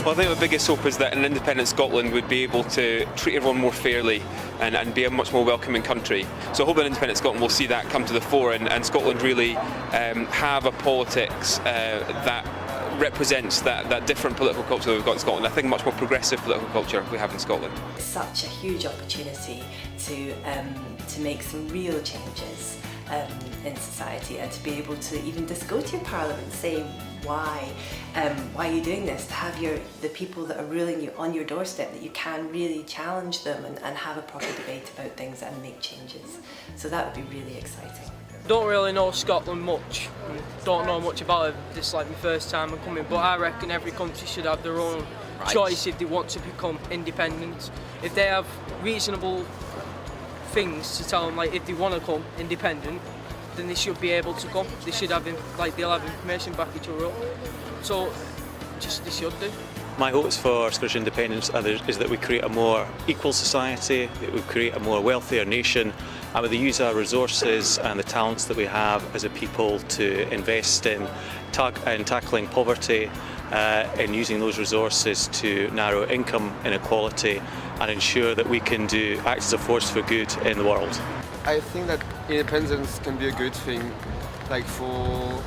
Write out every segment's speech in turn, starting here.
Well, I think the biggest hope is that an independent Scotland would be able to treat everyone more fairly and be a much more welcoming country. So I hope that independent Scotland will see that come to the fore and Scotland really have a politics that represents that different political culture that we've got in Scotland. I think a much more progressive political culture we have in Scotland. It's such a huge opportunity to make some real changes in society, and to be able to even just go to your parliament and say why are you doing this, to have the people that are ruling you on your doorstep, that you can really challenge them and have a proper debate about things and make changes. So that would be really exciting. Don't really know Scotland much, don't know much about it, this is like my first time I'm coming, but I reckon every country should have their own choice if they want to become independent. If they have reasonable things to tell them, like if they want to come independent, then they should be able to come. They should have, they'll have information back each other up. So, they should do. My hopes for Scottish independence is that we create a more equal society, that we create a more wealthier nation, and we use our resources and the talents that we have as a people to invest in tackling poverty, and using those resources to narrow income inequality and ensure that we can act as a force for good in the world. I think that independence can be a good thing, like for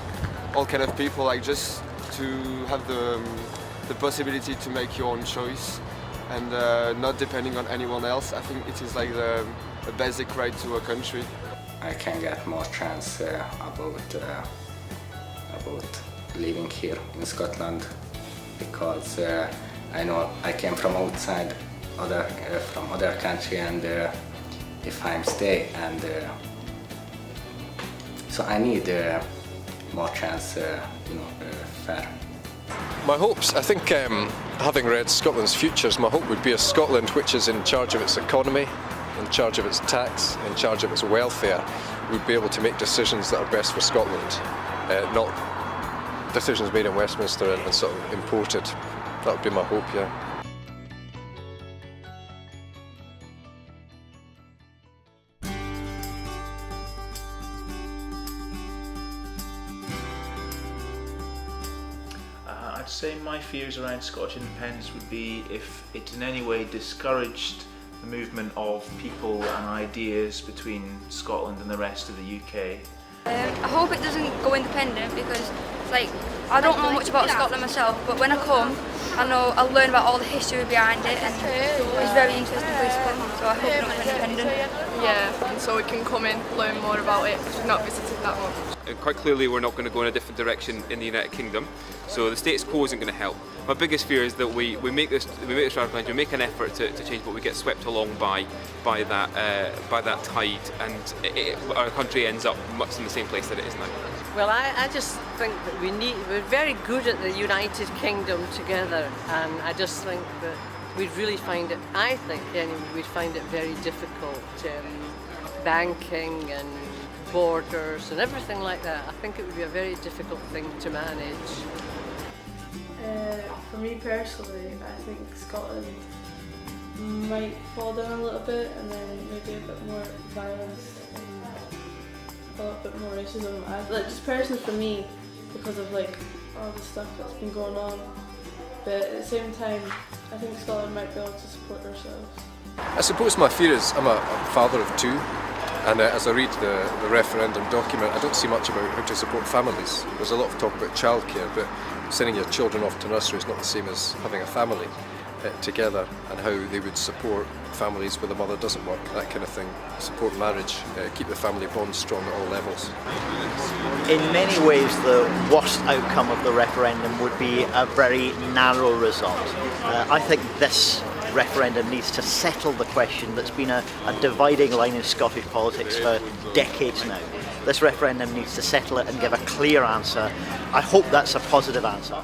all kind of people, like just to have the possibility to make your own choice and not depending on anyone else. I think it is like a basic right to a country. I can get more chance about living here in Scotland, because I know I came from outside, from other country, and if I'm stay, and so I need more chance, fair. My hopes, I think, having read Scotland's Futures, my hope would be a Scotland which is in charge of its economy, in charge of its tax, in charge of its welfare, would be able to make decisions that are best for Scotland, not decisions made in Westminster and sort of imported. That would be my hope, yeah. I'd say my fears around Scottish independence would be if it in any way discouraged the movement of people and ideas between Scotland and the rest of the UK. I hope it doesn't go independent, because I don't know much about Scotland myself, but when I come, I'll learn about all the history behind it, and it's very interesting place to come, so I hope it don't go independent. Yeah, and so we can come in, learn more about it, because we've not visited that much. Quite clearly we're not going to go in a different direction in the United Kingdom, so the status quo isn't going to help. My biggest fear is that we make this radical change, we make an effort to change, but we get swept along by that tide, and our country ends up much in the same place that it is now. Well, I just think that we're very good at the United Kingdom together, and I just think that we'd really find it, I think anyway, we'd find it very difficult, banking and borders and everything like that. I think it would be a very difficult thing to manage. For me personally, I think Scotland might fall down a little bit, and then maybe a bit more violence and a little bit more racism. Just personally for me, because of all the stuff that's been going on. But at the same time, I think Scotland might be able to support ourselves. I suppose my fear is, I'm a father of two, and as I read the referendum document, I don't see much about how to support families. There's a lot of talk about childcare, but sending your children off to nursery is not the same as having a family together, and how they would support families where the mother doesn't work, that kind of thing. Support marriage, keep the family bond strong at all levels. In many ways, the worst outcome of the referendum would be a very narrow result. I think this referendum needs to settle the question that's been a dividing line in Scottish politics for decades now. This referendum needs to settle it and give a clear answer. I hope that's a positive answer.